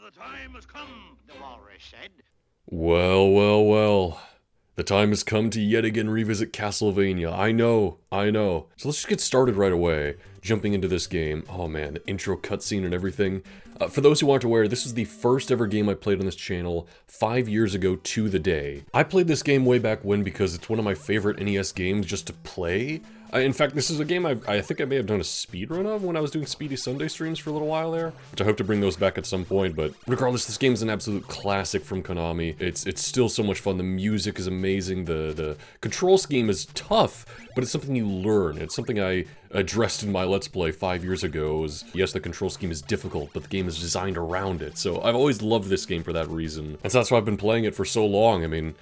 the time has come, the walrus said. Well, well, well. The time has come to yet again revisit Castlevania. I know. So let's just get started right away, jumping into this game. Oh man, the intro cutscene and everything. For those who aren't aware, this is the first ever game I played on this channel 5 years ago to the day. I played this game way back when because it's one of my favorite NES games just to play. In fact, this is a game I think I may have done a speedrun of when I was doing Speedy Sunday streams for a little while there, which I hope to bring those back at some point, but regardless, this game is an absolute classic from Konami. It's still so much fun. The music is amazing, the control scheme is tough, but it's something you learn. It's something I addressed in my Let's Play 5 years ago. Yes, the control scheme is difficult, but the game is designed around it, so I've always loved this game for that reason. And so that's why I've been playing it for so long. I mean,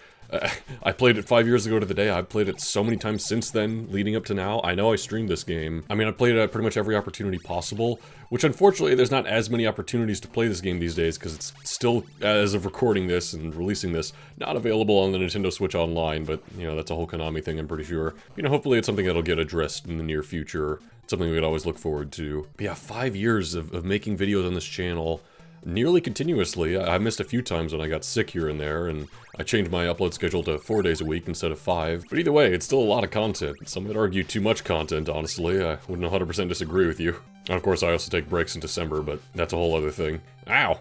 I played it 5 years ago to the day. I've played it so many times since then, leading up to now. I know I streamed this game. I mean, I played it at pretty much every opportunity possible, which unfortunately there's not as many opportunities to play this game these days because it's still, as of recording this and releasing this, not available on the Nintendo Switch Online, but, you know, that's a whole Konami thing, I'm pretty sure. You know, hopefully it's something that'll get addressed in the near future. It's something we'd always look forward to. But yeah, 5 years of making videos on this channel, nearly continuously. I missed a few times when I got sick here and there, and I changed my upload schedule to 4 days a week instead of 5. But either way, it's still a lot of content. Some would argue too much content, honestly. I wouldn't 100% disagree with you. And of course, I also take breaks in December, but that's a whole other thing. Ow!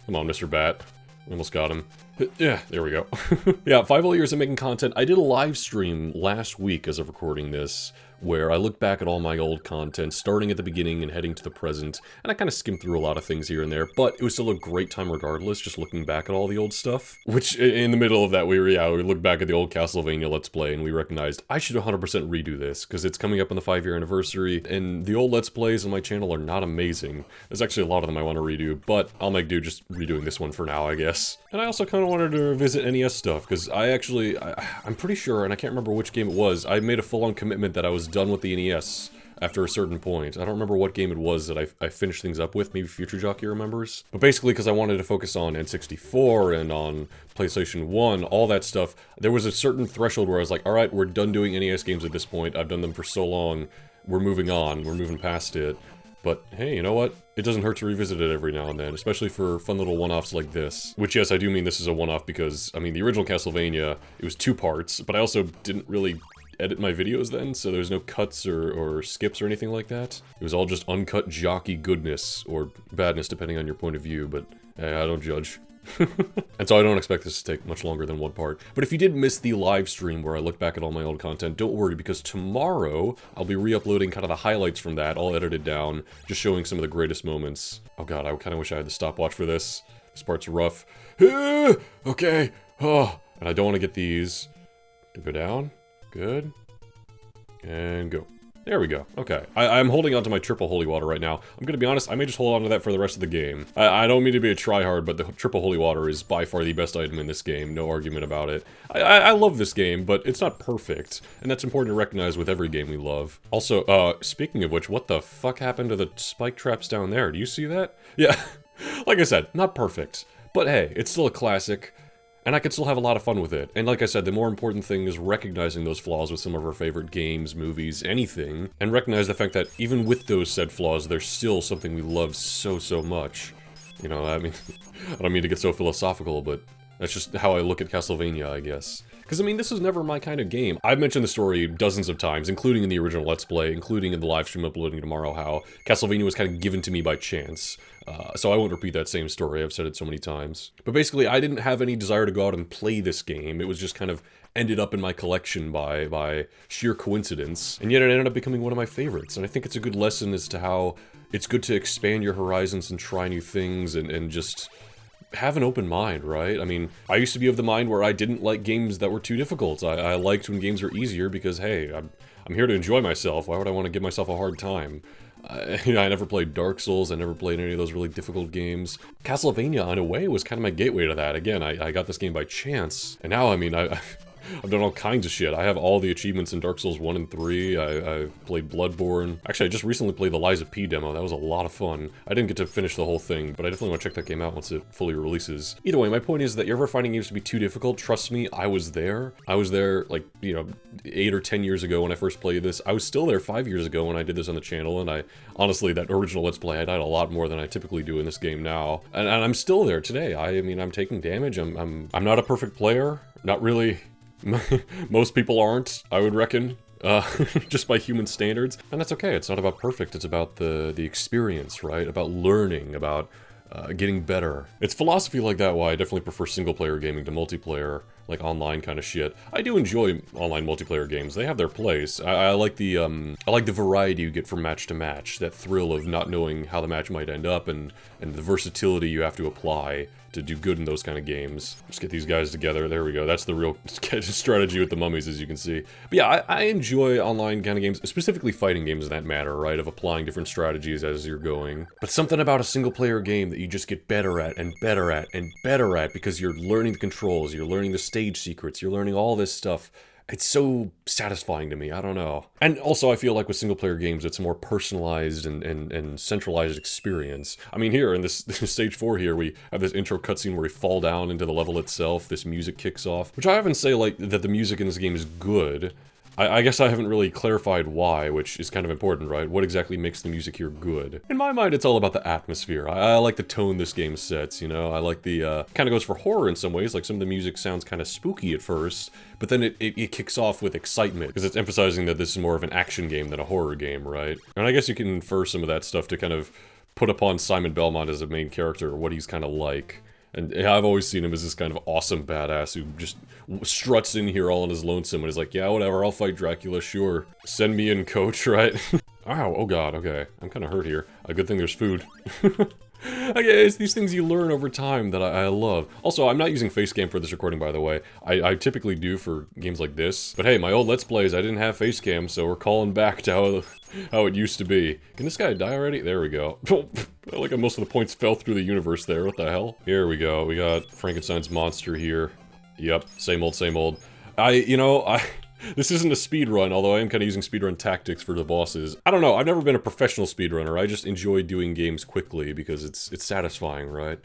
Come on, Mr. Bat. Almost got him. Yeah, there we go. Yeah, 5 whole years of making content. I did a live stream last week as of recording this, where I looked back at all my old content, starting at the beginning and heading to the present, and I kind of skimmed through a lot of things here and there, but it was still a great time regardless, just looking back at all the old stuff. Which, in the middle of that, we looked back at the old Castlevania Let's Play, and we recognized, I should 100% redo this, because it's coming up on the 5-year anniversary, and the old Let's Plays on my channel are not amazing. There's actually a lot of them I want to redo, but I'll make do just redoing this one for now, I guess. And I also kind of wanted to revisit NES stuff, because I'm pretty sure, and I can't remember which game it was, I made a full-on commitment that I was done with the NES after a certain point. I don't remember what game it was that I finished things up with, maybe Future Jockey remembers. But basically, because I wanted to focus on N64 and on PlayStation 1, all that stuff, there was a certain threshold where I was like, alright, we're done doing NES games at this point, I've done them for so long, we're moving on, we're moving past it. But hey, you know what? It doesn't hurt to revisit it every now and then, especially for fun little one-offs like this. Which, yes, I do mean this is a one-off because, I mean, the original Castlevania, it was 2 parts, but I also didn't really edit my videos then, so there's no cuts or skips or anything like that. It was all just uncut Jockey goodness, or badness depending on your point of view, but hey, I don't judge. And so I don't expect this to take much longer than 1 part. But if you did miss the live stream where I look back at all my old content, don't worry, because tomorrow I'll be re-uploading kind of the highlights from that, all edited down, just showing some of the greatest moments. Oh god, I kind of wish I had the stopwatch for this. This part's rough. Okay, oh, and I don't want to get these to go down. Good. And go. There we go. Okay. I'm holding on to my triple holy water right now. I'm gonna be honest, I may just hold on to that for the rest of the game. I don't mean to be a tryhard, but the triple holy water is by far the best item in this game. No argument about it. I love this game, but it's not perfect. And that's important to recognize with every game we love. Also, speaking of which, what the fuck happened to the spike traps down there? Do you see that? Yeah. Like I said, not perfect. But hey, it's still a classic. And I could still have a lot of fun with it. And like I said, the more important thing is recognizing those flaws with some of our favorite games, movies, anything. And recognize the fact that even with those said flaws, there's still something we love so much. You know, I mean, I don't mean to get so philosophical, but that's just how I look at Castlevania, I guess. Because, I mean, this was never my kind of game. I've mentioned the story dozens of times, including in the original Let's Play, including in the live stream uploading tomorrow, how Castlevania was kind of given to me by chance. So I won't repeat that same story, I've said it so many times. But basically, I didn't have any desire to go out and play this game. It was just kind of ended up in my collection by sheer coincidence. And yet it ended up becoming one of my favorites. And I think it's a good lesson as to how it's good to expand your horizons and try new things and just have an open mind, right? I mean, I used to be of the mind where I didn't like games that were too difficult. I liked when games were easier because, hey, I'm here to enjoy myself. Why would I want to give myself a hard time? You know, I never played Dark Souls, I never played any of those really difficult games. Castlevania, in a way, was kind of my gateway to that. Again, I got this game by chance, and now, I mean, I've done all kinds of shit. I have all the achievements in Dark Souls 1 and 3. I've played Bloodborne. Actually, I just recently played the Lies of P demo. That was a lot of fun. I didn't get to finish the whole thing, but I definitely want to check that game out once it fully releases. Either way, my point is that you're ever finding games to be too difficult, trust me, I was there. I was there, like, you know, 8 or 10 years ago when I first played this. I was still there 5 years ago when I did this on the channel, and honestly, that original Let's Play, I died a lot more than I typically do in this game now. And I'm still there today. I mean, I'm taking damage. I'm not a perfect player. Not really. Most people aren't, I would reckon. Just by human standards. And that's okay, it's not about perfect, it's about the experience, right? About learning, about getting better. It's philosophy like that why I definitely prefer single-player gaming to multiplayer, like online kind of shit. I do enjoy online multiplayer games, they have their place. I like the variety you get from match to match, that thrill of not knowing how the match might end up, and the versatility you have to apply to do good in those kind of games. Just get these guys together, there we go. That's the real strategy with the mummies, as you can see. But yeah, I enjoy online kind of games, specifically fighting games in that matter, right? Of applying different strategies as you're going. But something about a single-player game that you just get better at, and better at, and better at, because you're learning the controls, you're learning the stage secrets, you're learning all this stuff. It's so satisfying to me, I don't know. And also I feel like with single-player games, it's a more personalized and centralized experience. I mean, here in this stage 4 here, we have this intro cutscene where we fall down into the level itself, this music kicks off, which I often say like that the music in this game is good. I guess I haven't really clarified why, which is kind of important, right? What exactly makes the music here good? In my mind, it's all about the atmosphere. I like the tone this game sets, you know? I like the, kind of goes for horror in some ways, like some of the music sounds kind of spooky at first, but then it kicks off with excitement, because it's emphasizing that this is more of an action game than a horror game, right? And I guess you can infer some of that stuff to kind of put upon Simon Belmont as a main character, what he's kind of like. And I've always seen him as this kind of awesome badass who just struts in here all on his lonesome and is like, yeah, whatever, I'll fight Dracula, sure. Send me in, coach, right? Ow, oh god, okay. I'm kind of hurt here. A good thing there's food. Okay, it's these things you learn over time that I love. Also, I'm not using face cam for this recording, by the way. I typically do for games like this. But hey, my old Let's Plays, I didn't have face cam, so we're calling back to how it used to be. Can this guy die already? There we go. I like how most of the points fell through the universe there. What the hell? Here we go. We got Frankenstein's monster here. Yep, same old, same old. This isn't a speedrun, although I am kind of using speedrun tactics for the bosses. I don't know, I've never been a professional speedrunner, I just enjoy doing games quickly because it's satisfying, right?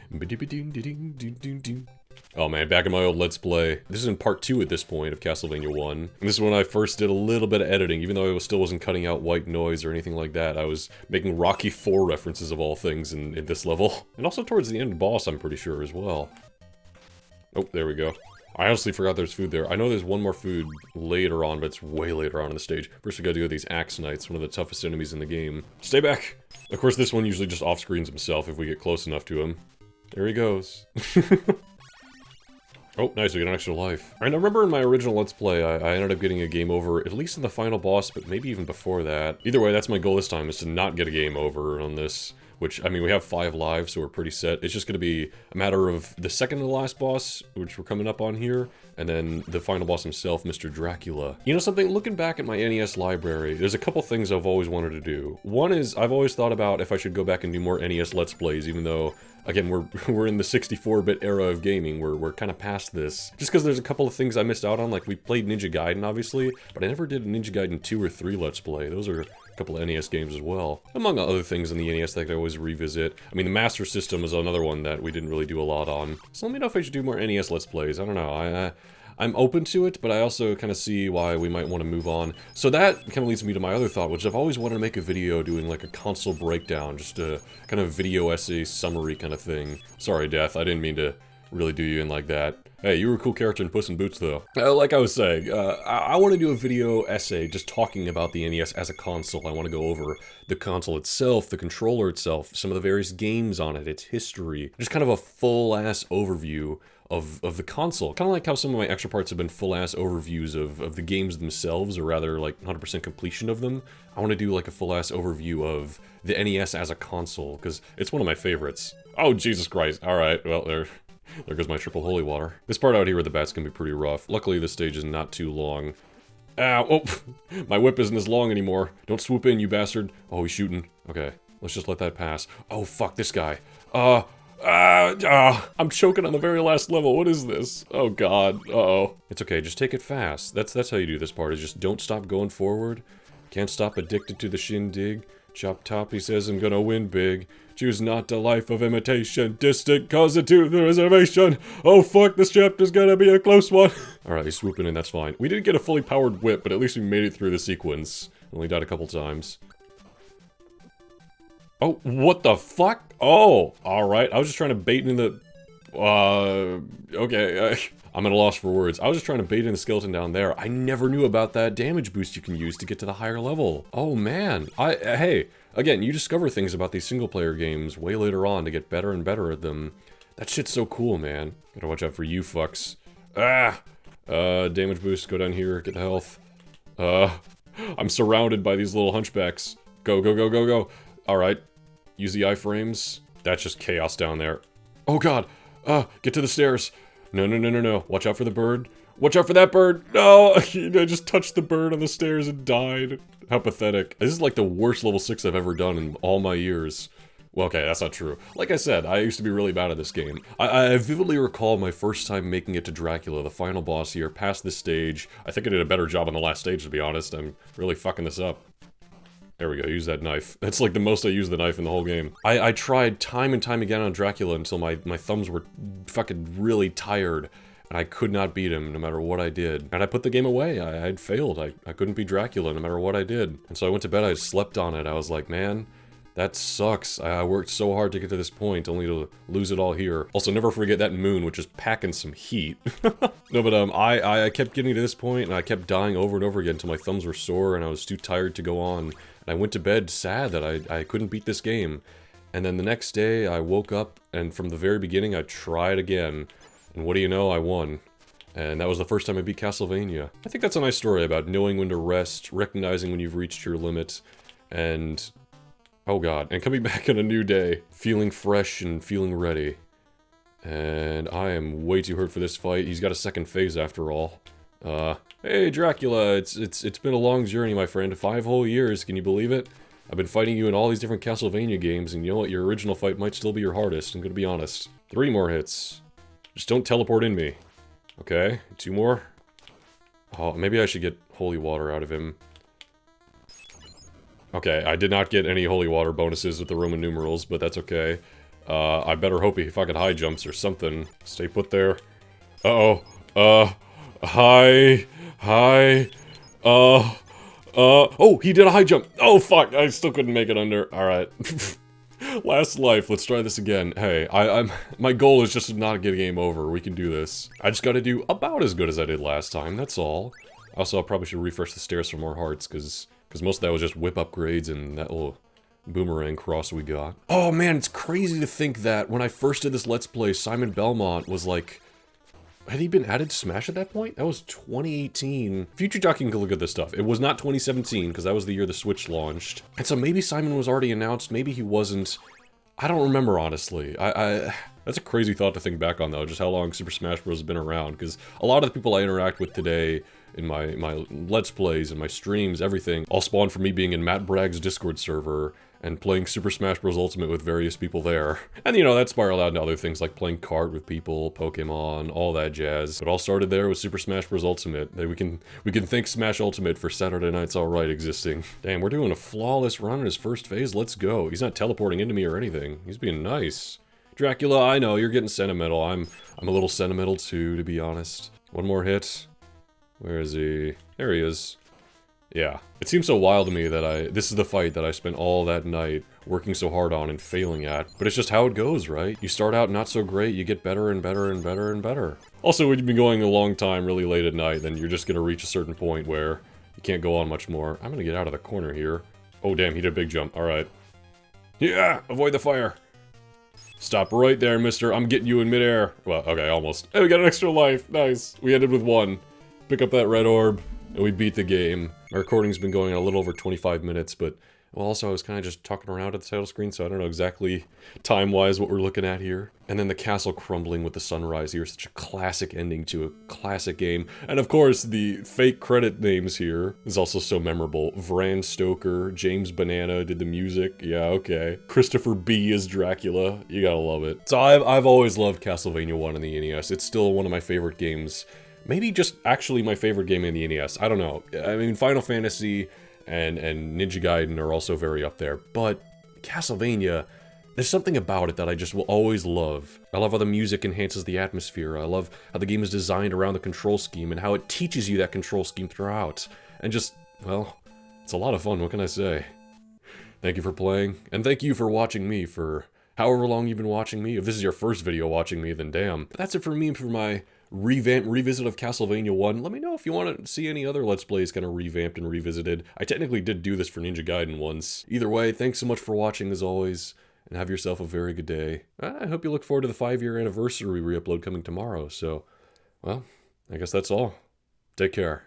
Oh man, back in my old Let's Play. This is in part 2 at this point of Castlevania 1. And this is when I first did a little bit of editing, even though I still wasn't cutting out white noise or anything like that. I was making Rocky 4 references of all things in this level. And also towards the end boss, I'm pretty sure, as well. Oh, there we go. I honestly forgot there's food there. I know there's one more food later on, but it's way later on in the stage. First we gotta do these Axe Knights, one of the toughest enemies in the game. Stay back! Of course, this one usually just off-screens himself if we get close enough to him. There he goes. Oh, nice, we get an extra life. And I remember in my original Let's Play, I ended up getting a game over, at least in the final boss, but maybe even before that. Either way, that's my goal this time, is to not get a game over on this. Which, I mean, we have 5 lives, so we're pretty set. It's just gonna be a matter of the second to the last boss, which we're coming up on here, and then the final boss himself, Mr. Dracula. You know something? Looking back at my NES library, there's a couple things I've always wanted to do. One is, I've always thought about if I should go back and do more NES Let's Plays, even though, again, we're in the 64-bit era of gaming, we're kind of past this. Just because there's a couple of things I missed out on, like we played Ninja Gaiden, obviously, but I never did a Ninja Gaiden 2 or 3 Let's Play. Those are a couple of NES games as well. Among other things in the NES that I could always revisit. I mean, the Master System is another one that we didn't really do a lot on. So let me know if I should do more NES Let's Plays. I don't know. I'm open to it, but I also kind of see why we might want to move on. So that kind of leads me to my other thought, which I've always wanted to make a video doing like a console breakdown, just a kind of video essay summary kind of thing. Sorry, Death, I didn't mean to really do you in like that. Hey, you were a cool character in Puss in Boots, though. Like I was saying, I want to do a video essay just talking about the NES as a console. I want to go over the console itself, the controller itself, some of the various games on it, its history, just kind of a full-ass overview of the console. Kind of like how some of my extra parts have been full-ass overviews of the games themselves, or rather like 100% completion of them. I want to do like a full-ass overview of the NES as a console, because it's one of my favorites. Oh, Jesus Christ. Alright, well, there goes my triple holy water. This part out here with the bats can be pretty rough. Luckily, this stage is not too long. Ow! Oh! My whip isn't as long anymore. Don't swoop in, you bastard. Oh, he's shooting. Okay, let's just let that pass. Oh, fuck, this guy. I'm choking on the very last level. What is this? Oh god. Uh-oh. It's okay, just take it fast. That's how you do this part, is just don't stop going forward. Can't stop addicted to the shindig. Chop top, he says I'm gonna win big. Choose not the life of imitation. Distant cause it to the reservation. Oh fuck, this chapter's gonna be a close one. Alright, he's swooping in, that's fine. We didn't get a fully powered whip, but at least we made it through the sequence. Only died a couple times. Oh, what the fuck? Oh, alright. I was just trying to bait in the... okay. I'm at a loss for words. I was just trying to bait in the skeleton down there. I never knew about that damage boost you can use to get to the higher level. Oh, man. Hey, again, you discover things about these single-player games way later on to get better and better at them. That shit's so cool, man. Gotta watch out for you fucks. Damage boost. Go down here. Get the health. I'm surrounded by these little hunchbacks. Go, go, go, go, go. Alright. Use the iframes. That's just chaos down there. Oh god! Get to the stairs! No, no, no, no, no. Watch out for the bird. Watch out for that bird! No! I just touched the bird on the stairs and died. How pathetic. This is like the worst level 6 I've ever done in all my years. Well, okay, that's not true. Like I said, I used to be really bad at this game. I vividly recall my first time making it to Dracula, the final boss here, past this stage. I think I did a better job on the last stage, to be honest. I'm really fucking this up. There we go, use that knife. That's like the most I used the knife in the whole game. I tried time and time again on Dracula until my thumbs were fucking really tired. And I could not beat him no matter what I did. And I put the game away. I had failed. I couldn't beat Dracula no matter what I did. And so I went to bed, I slept on it. I was like, man, that sucks. I worked so hard to get to this point, only to lose it all here. Also, never forget that moon, which is packing some heat. No, but I kept getting to this point, and I kept dying over and over again until my thumbs were sore, and I was too tired to go on. And I went to bed sad that I couldn't beat this game. And then the next day, I woke up, and from the very beginning, I tried again. And what do you know? I won. And that was the first time I beat Castlevania. I think that's a nice story about knowing when to rest, recognizing when you've reached your limit, and... oh god, and coming back on a new day, feeling fresh and feeling ready. And I am way too hurt for this fight. He's got a second phase after all. Hey Dracula, it's been a long journey, my friend. 5 whole years, can you believe it? I've been fighting you in all these different Castlevania games, and you know what? Your original fight might still be your hardest, I'm gonna be honest. 3 more hits. Just don't teleport in me. Okay, 2 more. Oh, maybe I should get holy water out of him. Okay, I did not get any holy water bonuses with the Roman numerals, but that's okay. I better hope he fucking high jumps or something. Stay put there. Uh-oh. Hi. Oh, he did a high jump. Oh, fuck, I still couldn't make it under. Alright. Last life, let's try this again. Hey, my goal is just to not get a game over. We can do this. I just gotta do about as good as I did last time, that's all. Also, I probably should refresh the stairs for more hearts, because most of that was just whip upgrades and that little boomerang cross we got. Oh man, it's crazy to think that when I first did this Let's Play, Simon Belmont was like... had he been added to Smash at that point? That was 2018. Future Jockey can look at this stuff. It was not 2017, because that was the year the Switch launched. And so maybe Simon was already announced, maybe he wasn't. I don't remember, honestly. That's a crazy thought to think back on, though, just how long Super Smash Bros. Has been around, because a lot of the people I interact with today, in my Let's Plays and my streams, everything, all spawned from me being in Matt Bragg's Discord server, and playing Super Smash Bros. Ultimate with various people there. And you know, that spiraled out into other things like playing kart with people, Pokemon, all that jazz. It all started there with Super Smash Bros. Ultimate. We can thank Smash Ultimate for Saturday Night's Alright existing. Damn, we're doing a flawless run in his first phase, let's go. He's not teleporting into me or anything. He's being nice. Dracula, I know, you're getting sentimental. I'm a little sentimental too, to be honest. 1 more hit. Where is he? There he is. Yeah. It seems so wild to me that this is the fight that I spent all that night working so hard on and failing at. But it's just how it goes, right? You start out not so great, you get better and better and better and better. Also, when you've been going a long time, really late at night, then you're just gonna reach a certain point where you can't go on much more. I'm gonna get out of the corner here. Oh damn, he did a big jump. Alright. Yeah! Avoid the fire! Stop right there, mister. I'm getting you in midair. Well, okay, almost. Hey, we got an extra life. Nice. We ended with 1. Pick up that red orb, and we beat the game. My recording's been going a little over 25 minutes, but Well, also, I was kind of just talking around at the title screen, so I don't know exactly time-wise what we're looking at here. And then the castle crumbling with the sunrise here, such a classic ending to a classic game. And of course, the fake credit names here is also so memorable. Bram Stoker, James Banana did the music. Yeah, okay. Christopher B is Dracula. You gotta love it. So I've always loved Castlevania 1 on the NES. It's still one of my favorite games. Maybe just actually my favorite game in the NES. I don't know. I mean, Final Fantasy and Ninja Gaiden are also very up there, but Castlevania, there's something about it that I just will always love. I love how the music enhances the atmosphere. I love how the game is designed around the control scheme and how it teaches you that control scheme throughout. And just, well, it's a lot of fun, what can I say? Thank you for playing, and thank you for watching me for however long you've been watching me. If this is your first video watching me, then damn. But that's it for me for my revisit of Castlevania 1. Let me know if you want to see any other Let's Plays kind of revamped and revisited. I technically did do this for Ninja Gaiden once. Either way, thanks so much for watching as always, and have yourself a very good day. I hope you look forward to the 5-year anniversary re-upload coming tomorrow, so, well, I guess that's all. Take care.